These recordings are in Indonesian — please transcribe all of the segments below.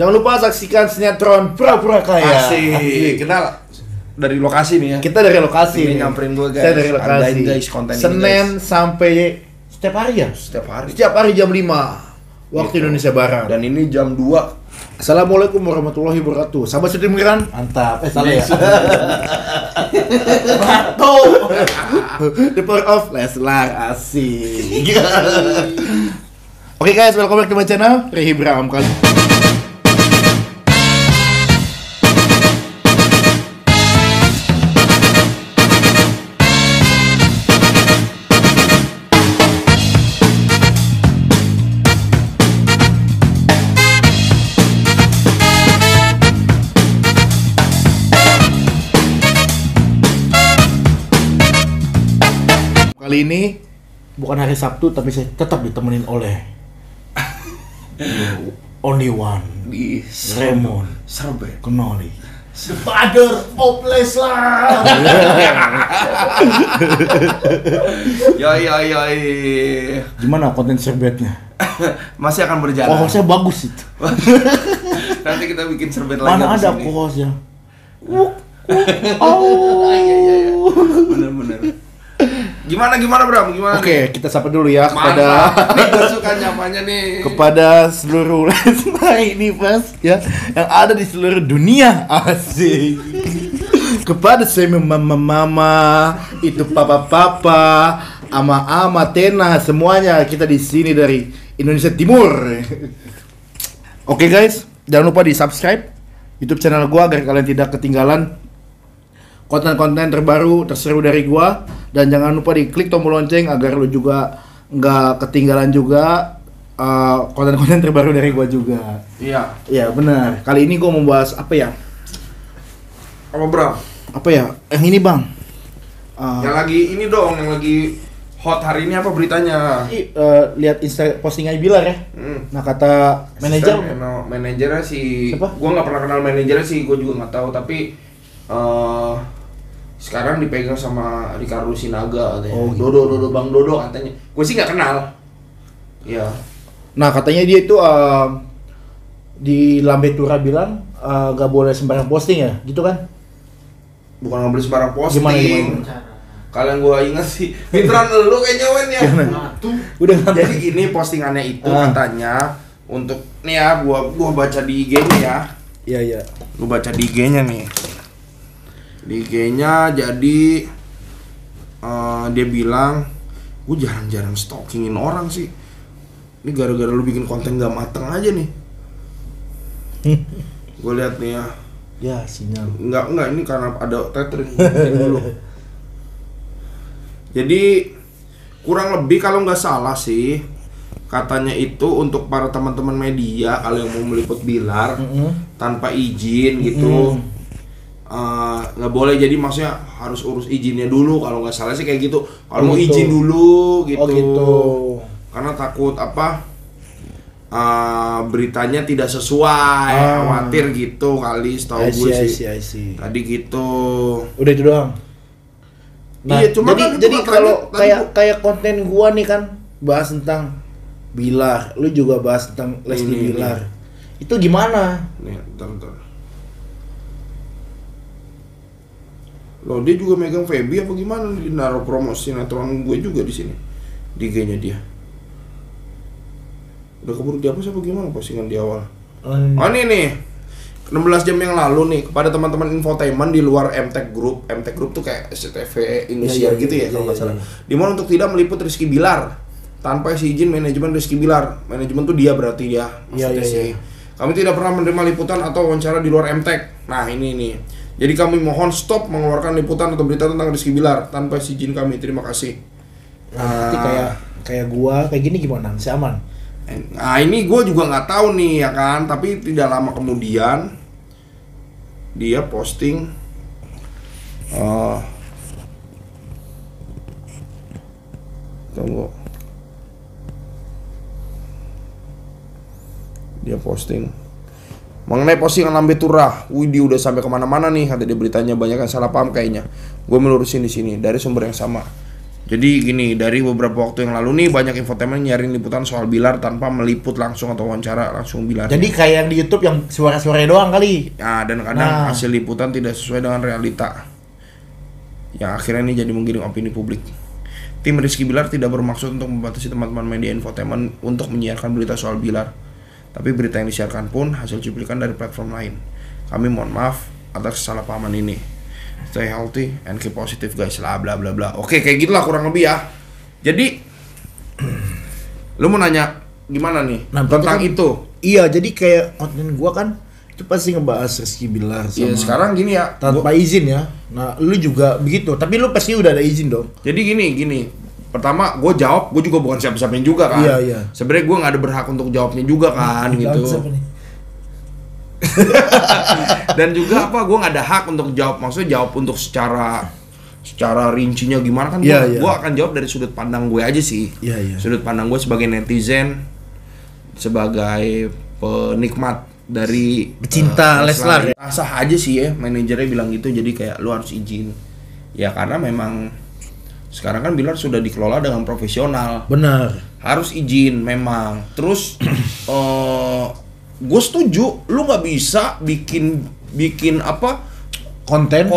Jangan lupa saksikan sinetron Pura-Pura Kaya. Asik. Kita dari lokasi nih ya. Kita dari lokasi. Ini nyamperin gue guys. Saya dari lokasi. Hargain guys konten ini Senin guys. sampai setiap hari ya? Setiap hari. Setiap hari jam 5 waktu Gitu. Indonesia Barat. Dan ini jam 2. Assalamualaikum warahmatullahi wabarakatuh. Sahabat Sudir Miran, mantap. Salah ya. Batu. The power of Leslar, asik. Oke guys, welcome back to my channel. Rehi Bram kali. Kali ini bukan hari Sabtu, tapi saya tetap ditemenin oleh only one, Di Raymond Serbet. Kenali, the father of Leslar. Yoi. Gimana konten serbetnya? Masih akan berjalan. Kohosnya bagus itu. Nanti kita bikin serbet lagi. Mana abis ada ini. kohosnya? Bener. Gimana Bram? Gimana? Oke, kita sapa dulu ya Mantap. Nih gue suka nyamanya nih. kepada seluruh Leslar Universe ya yang ada di seluruh dunia, asik. Kepada saya mama itu papa ama Tena, semuanya kita di sini dari Indonesia Timur. Oke guys, jangan lupa di subscribe YouTube channel gua agar kalian tidak ketinggalan konten-konten terbaru terseru dari gua, dan jangan lupa di klik tombol lonceng agar lu juga nggak ketinggalan juga konten-konten terbaru dari gua juga. Iya. Iya benar. Kali ini gua mau bahas apa ya? Apa Bram? Apa ya? Yang ini bang. Yang lagi ini dong, yang lagi hot hari ini apa beritanya? Lihat postingan Bilar ya. Nah kata Manajernya si Siapa? Gua nggak pernah kenal manajernya sih, gua juga nggak tahu, tapi sekarang dipegang sama Ricardo Sinaga katanya. Oh, gitu. Dodo Bang Dodo katanya. Gue sih nggak kenal. Iya. Nah katanya dia itu di Lambe Tura bilang gak boleh sembarang posting ya, gitu kan? Bukan ngambil sembarang posting. Gimana? Kalian gua ingat sih, pinteran lu kayaknya Wen ya. Udah nggak? Jadi ini postingannya itu katanya untuk nih ya, gua baca di IG-nya ya. Iya. Gua baca di IG-nya nih. Di IG-nya jadi dia bilang, gue jarang-jarang stalkingin orang sih. Ini gara-gara lu bikin konten gak mateng aja nih. Gue lihat nih ya. Ya sinyal. Enggak, ini karena ada tethering dulu. Jadi kurang lebih kalau nggak salah sih, katanya itu untuk para teman-teman media kalau yang mau meliput Bilar tanpa izin gitu. Nggak boleh, jadi maksudnya harus urus izinnya dulu kalau nggak salah sih kayak gitu. Kalau mau izin dulu gitu. Oh gitu. Karena takut beritanya tidak sesuai, khawatir gitu kali, setahu gue sih. I see. Tadi gitu. Udah itu doang. Nah, Iya, cuma kan itu jadi kalau makanya kayak konten gua nih kan bahas tentang Bilar, lu juga bahas tentang Lesti Ini. Bilar. Itu gimana? Nih, bentar. Loh, dia juga megang Feby apa gimana? Dia naruh promosi sinetron gue juga di sini. Di IG-nya dia. Udah keburu dihapus apa gimana postingan di awal? Oh, ini nih. 16 jam yang lalu nih, kepada teman-teman infotainment di luar MTech Group. MTech Group tuh kayak SCTV Indonesia gitu ya kalau nggak salah. Dimana untuk tidak meliput Rizky Bilar tanpa izin manajemen Rizky Bilar. Manajemen tuh dia berarti ya. Maksudnya sih. Kami tidak pernah menerima liputan atau wawancara di luar MTech. Nah ini nih. Jadi kami mohon stop mengeluarkan liputan atau berita tentang Rizky Bilar tanpa izin kami. Terima kasih. Nanti kayak gua kayak gini gimana? Masih aman? Nah ini gue juga nggak tahu nih ya kan. Tapi tidak lama kemudian dia posting tunggu. Dia posting mengenai postingan Lambe Tura. Dia udah sampai kemana-mana nih, kata dia beritanya banyak yang salah paham kayaknya. Gue melurusin di sini dari sumber yang sama. Jadi gini, dari beberapa waktu yang lalu nih banyak infotainment nyaring liputan soal Bilar tanpa meliput langsung atau wawancara langsung Bilar. Jadi kayak yang di YouTube yang suara-suara doang kali. Ya, dan kadang hasil liputan tidak sesuai dengan realita. Ya akhirnya ini jadi menggiring opini publik. Tim Rizky Bilar tidak bermaksud untuk membatasi teman-teman media infotainment untuk menyiarkan berita soal Bilar. Tapi berita yang disiarkan pun hasil cuplikan dari platform lain. Kami mohon maaf atas kesalahpahaman ini. Stay healthy and keep positive guys, lah bla bla bla. Oke, kayak gitulah kurang lebih ya. Jadi lu mau nanya gimana nih tentang kan, itu? Iya, jadi kayak konten gua kan itu pasti ngebahas Rizky Bilar sama sekarang gini ya, tanpa izin ya. Nah, lu juga begitu, tapi lu pasti udah ada izin dong. Jadi gini. Pertama, gue jawab, gue juga bukan siapa-siapanya juga kan. Iya. Sebenarnya gue nggak ada berhak untuk jawabnya juga kan, gitu. Dan juga gue nggak ada hak untuk jawab, maksudnya jawab untuk secara rincinya gimana kan. Gue akan jawab dari sudut pandang gue aja sih. Sudut pandang gue sebagai netizen, sebagai penikmat dari pecinta Leslar. Sah aja sih ya, manajernya bilang gitu, jadi kayak lu harus izin. Ya karena memang sekarang kan Bilar sudah dikelola dengan profesional. Benar. Harus izin memang. Terus gue setuju, lu nggak bisa bikin apa konten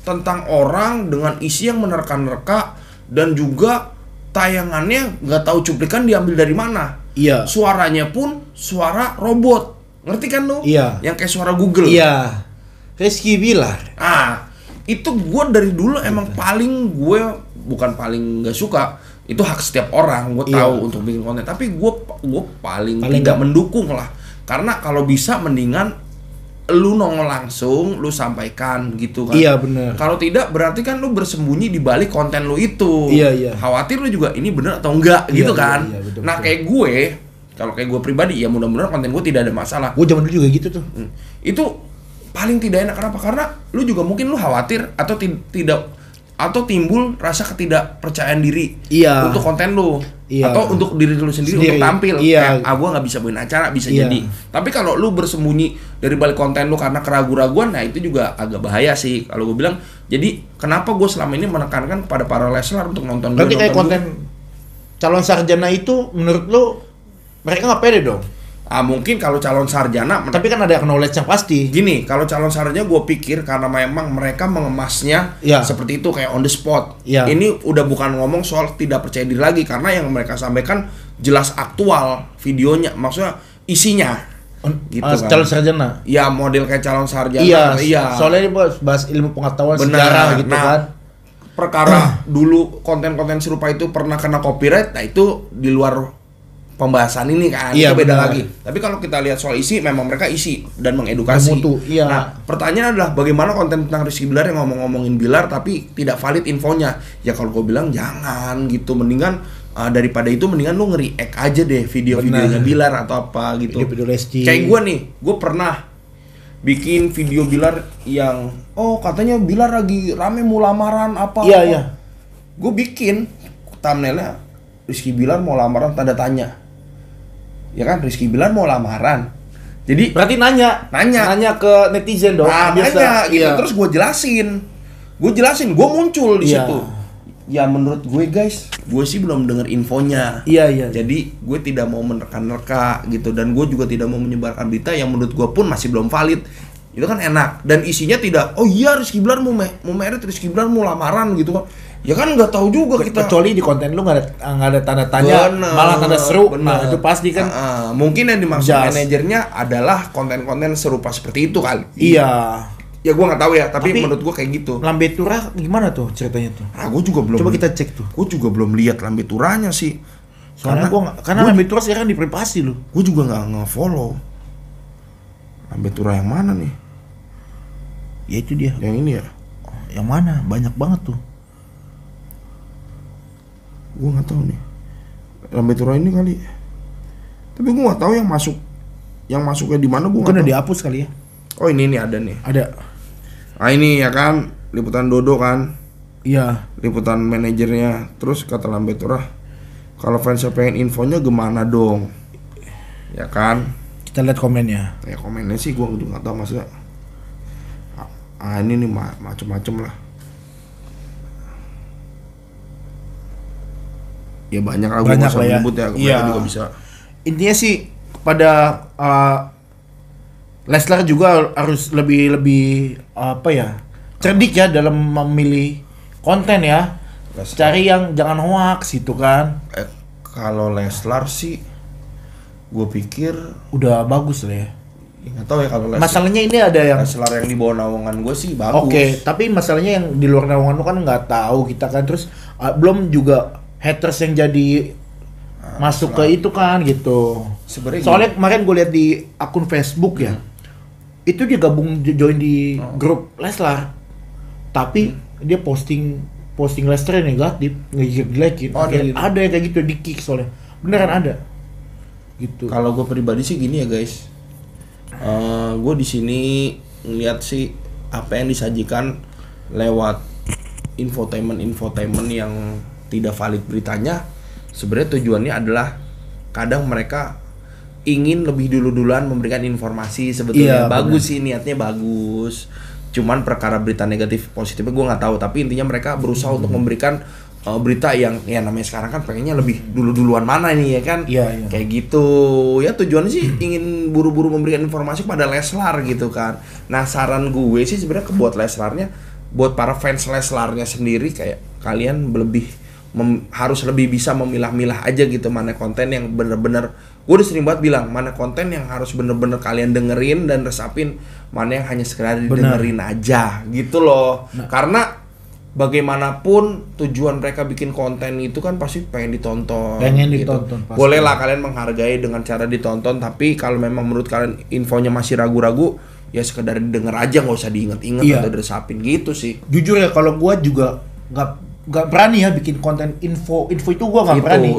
tentang orang dengan isi yang menerka-nerka dan juga tayangannya nggak tahu cuplikan diambil dari mana. Iya. Suaranya pun suara robot, ngerti kan lu? Iya. Yang kayak suara Google. Iya. Rizky Bilar. Itu gue dari dulu emang gue bukan paling nggak suka, itu hak setiap orang, gue tahu untuk bikin konten, tapi gue paling tidak mendukung lah, karena kalau bisa mendingan lu nongol langsung, lu sampaikan gitu kan. Iya benar. Kalau tidak berarti kan lu bersembunyi di balik konten lu itu. Iya. Khawatir lu juga ini bener atau enggak gitu kan. Iya, betul, nah kayak gue, kalau kayak gue pribadi ya mudah-mudahan konten gue tidak ada masalah. Gue zaman dulu juga gitu tuh. Itu paling tidak enak. Kenapa? Karena lu juga mungkin lu khawatir atau tidak atau timbul rasa ketidakpercayaan diri untuk konten lu atau untuk diri lu sendiri untuk tampil. Kayak gua nggak bisa buat acara, bisa jadi. Tapi kalau lu bersembunyi dari balik konten lu karena keraguan-raguan, nah itu juga agak bahaya sih kalau gue bilang. Jadi kenapa gue selama ini menekankan kepada para Leslar untuk nonton. Berarti kayak konten calon sarjana itu menurut lu mereka nggak pede dong? Mungkin kalau calon sarjana, tapi kan ada knowledge yang pasti. Gini, kalau calon sarjana gue pikir karena memang mereka mengemasnya seperti itu kayak on the spot. Ini udah bukan ngomong soal tidak percaya diri lagi, karena yang mereka sampaikan jelas aktual videonya, maksudnya isinya. Gitu kan. Calon sarjana. Ya model kayak calon sarjana. Iya. Soalnya ini bahas ilmu pengetahuan sejarah gitu kan. Perkara dulu konten-konten serupa itu pernah kena copyright, nah itu di luar pembahasan ini kan, itu beda lagi. Tapi kalau kita lihat soal isi, memang mereka isi dan mengedukasi. Nah, pertanyaan adalah bagaimana konten tentang Rizky Bilar yang ngomongin Bilar tapi tidak valid infonya? Ya kalau gue bilang jangan gitu, mendingan daripada itu mendingan lu nge-react aja deh video-videonya Bilar atau apa gitu. Video Lesti. Kayak gue nih, gue pernah bikin video Bilar yang katanya Bilar lagi rame mau lamaran apa. Iya. Gue bikin thumbnailnya Rizky Bilar mau lamaran tanda tanya. Ya kan, Rizky Bilar mau lamaran. Jadi berarti nanya ke netizen dong. Nanya gitu. Terus gue jelasin, gue muncul di situ. Ya menurut gue guys, gue sih belum dengar infonya. Iya. Jadi gue tidak mau menerka-nerka gitu, dan gue juga tidak mau menyebarkan berita yang menurut gue pun masih belum valid. Itu kan enak, dan isinya tidak Rizky Bilar mau merit, Rizky Bilar mau lamaran gitu kan. Ya kan nggak tahu juga kita. Kecuali di konten lu nggak ada tanda tanya, malah tanda seru. Nah itu pasti kan. Mungkin yang dimaksud manajernya adalah konten-konten serupa seperti itu kali. Iya. Ya gue nggak tahu ya, tapi menurut gue kayak gitu. Lambe Tura gimana tuh ceritanya tuh? Gue juga belum. Coba kita cek tuh. Gue juga belum lihat Lambe Turanya sih. Karena Lambe Tura sekarang di privasi loh. Gue juga nggak nge-follow. Lambe Tura yang mana nih? Ya itu dia. Yang ini ya? Yang mana? Banyak banget tuh. Gue nggak tahu nih. Lambe Tura ini kali. Tapi gue nggak tahu yang masuknya di mana. Gue udah dihapus kali ya. Oh ini ada nih. Ada. Ini ya kan liputan Dodo kan. Iya. Liputan manajernya. Terus kata Lambe Tura, kalau fansnya pengen infonya gimana dong? Ya kan. Kita lihat komennya. Ya komennya sih gue juga nggak tahu maksudnya. Ini nih macem-macem lah. Ya banyak lah, gue Banyak nggak usah lah ya. menyebut ya, Iya. mereka juga bisa. Intinya sih pada Leslar juga harus lebih apa ya, cerdik ya dalam memilih konten ya. Leslar. Cari yang jangan hoax gitu kan. Kalau Leslar sih, gue pikir Udah bagus lah ya. nggak tahu ya kalau Leslar. Masalahnya ini ada yang Leslar yang di bawah naungan gue sih bagus. Oke, tapi masalahnya yang di luar naungan lu kan nggak tahu kita kan, terus belum juga haters yang jadi masuk ke itu kan gitu. Sebenarnya Soalnya kemarin gue lihat di akun Facebook ya, itu dia gabung join di grup Leslar, tapi dia posting Leslar yang negatif, ngejelek-jelekin. Oh, ada gitu. Ada yang kayak gitu di kick soalnya, beneran ada. Gitu. Kalau gue pribadi sih gini ya guys, gue di sini ngeliat sih apa yang disajikan lewat infotainment yang tidak valid beritanya, sebenarnya tujuannya adalah kadang mereka ingin lebih duluan memberikan informasi sebetulnya. Iya, bagus sih, niatnya bagus, cuman perkara berita negatif positifnya gue nggak tahu, tapi intinya mereka berusaha untuk memberikan berita yang ya namanya sekarang kan pengennya lebih duluan mana nih ya kan. Iya. Kayak gitu ya, tujuannya sih ingin buru-buru memberikan informasi kepada Leslar gitu kan. Nah saran gue sih sebenarnya buat Leslarnya, buat para fans Leslarnya sendiri, kayak kalian harus lebih bisa memilah-milah aja gitu, mana konten yang bener-bener, gue udah sering banget bilang, mana konten yang harus bener-bener kalian dengerin dan resapin, mana yang hanya sekedar didengerin aja gitu loh. Karena bagaimanapun tujuan mereka bikin konten itu kan pasti pengen ditonton. Ditonton pasti. Boleh lah kalian menghargai dengan cara ditonton, tapi kalau memang menurut kalian infonya masih ragu-ragu, ya sekedar didengar aja, nggak usah diinget-inget atau diresapin gitu sih. Jujur ya, kalau gua juga nggak berani ya bikin konten info itu gua nggak berani.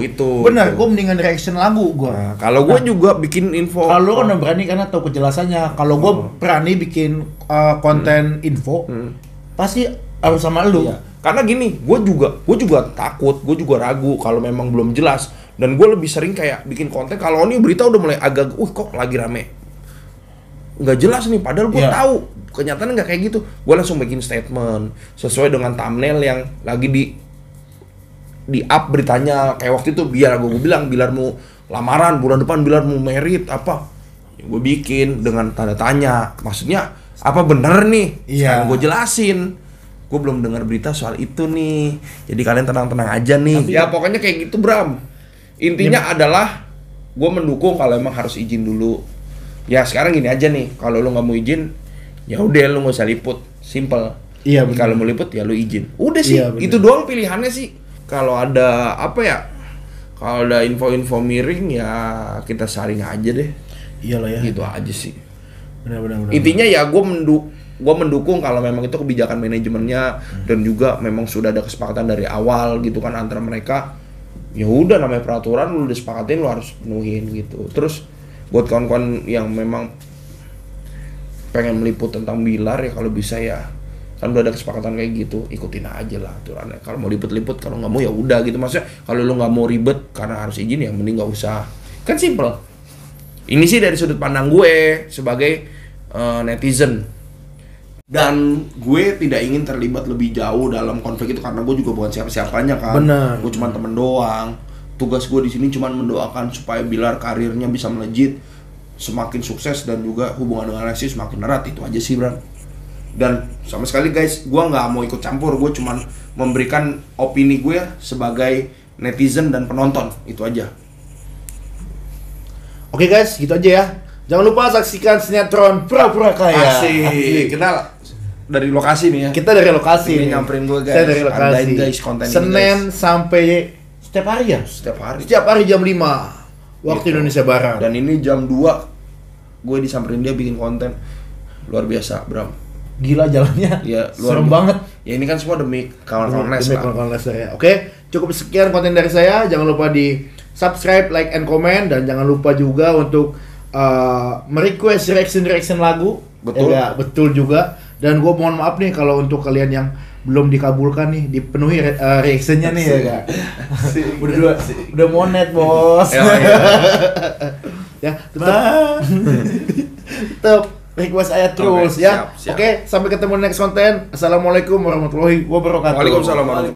Benar, gua mendingan reaction lagu gua. Nah, kalau gua juga bikin info. Kalau kan udah berani karena tahu kejelasannya. Kalau gua berani bikin konten info, pasti harus sama lu. Iya. Karena gini, gua juga takut, gua juga ragu kalau memang belum jelas, dan gua lebih sering kayak bikin konten kalau ini berita udah mulai agak, kok lagi rame, nggak jelas nih, padahal gue tahu kenyataannya nggak kayak gitu. Gue langsung bikin statement sesuai dengan thumbnail yang lagi di up beritanya. Kayak waktu itu biar gue bilang, biar mau lamaran bulan depan, biar mau merit apa, gue bikin dengan tanda tanya, maksudnya apa bener nih. Sekarang gue jelasin, gue belum dengar berita soal itu nih, jadi kalian tenang-tenang aja nih. Tapi ya pokoknya kayak gitu Bram. Intinya adalah gue mendukung kalau emang harus izin dulu. Ya sekarang gini aja nih, kalau lu nggak mau izin, ya udah lu nggak usah liput, simple. Iya. Kalau mau liput ya lu izin. Udah sih, itu doang pilihannya sih. Kalau ada apa ya? Kalau ada info-info miring ya kita saring aja deh. Iyalah ya. Gitu aja sih. Benar. Intinya ya gue mendukung kalau memang itu kebijakan manajemennya dan juga memang sudah ada kesepakatan dari awal gitu kan antara mereka. Ya udah, namanya peraturan lu udah sepakatin, lu harus penuhin gitu. Terus buat kawan-kawan yang memang pengen meliput tentang Bilar ya, kalau bisa ya kan udah ada kesepakatan kayak gitu, ikutin aja lah aturannya. Kalau mau liput-liput, kalau nggak mau ya udah gitu. Maksudnya kalau lu nggak mau ribet karena harus izin ya mending nggak usah, kan simple. Ini sih dari sudut pandang gue sebagai netizen, dan gue tidak ingin terlibat lebih jauh dalam konflik itu karena gue juga bukan siapa-siapanya kan. Benar. Gue cuma temen doang. Tugas gue di sini cuma mendoakan supaya Bilar karirnya bisa melejit, semakin sukses, dan juga hubungan dengan Lesti semakin erat. Itu aja sih Bram. Dan sama sekali guys, gue nggak mau ikut campur. Gue cuma memberikan opini gue sebagai netizen dan penonton. Itu aja. Oke guys, gitu aja ya. Jangan lupa saksikan sinetron Pura-Pura Kaya. Asik. Kita dari lokasi nih ya. Kita dari lokasi. Ini nyamperin gue guys. Kita dari lokasi. Andain guys konten Senin ini, sampai setiap hari ya? Setiap hari. Setiap hari jam 5 waktu Gitu. Indonesia Barat. Dan ini jam 2 gue disamperin dia bikin konten. Luar biasa, Bram. Gila jalannya. Ya, serem banget. Ya ini kan semua demi kawan-kawan Les lah. Kawan-kawan Les ya. Oke, cukup sekian konten dari saya. Jangan lupa di subscribe, like, and comment, dan jangan lupa juga untuk merequest reaction lagu. Betul. Ya, betul juga. Dan gue mohon maaf nih kalau untuk kalian yang belum dikabulkan nih, dipenuhi reactionnya nih ya kak. Udah monet bos. Ya tetap request saya terus ya. Siap. Oke, sampai ketemu next konten. Assalamualaikum warahmatullahi wabarakatuh. Waalaikumsalam.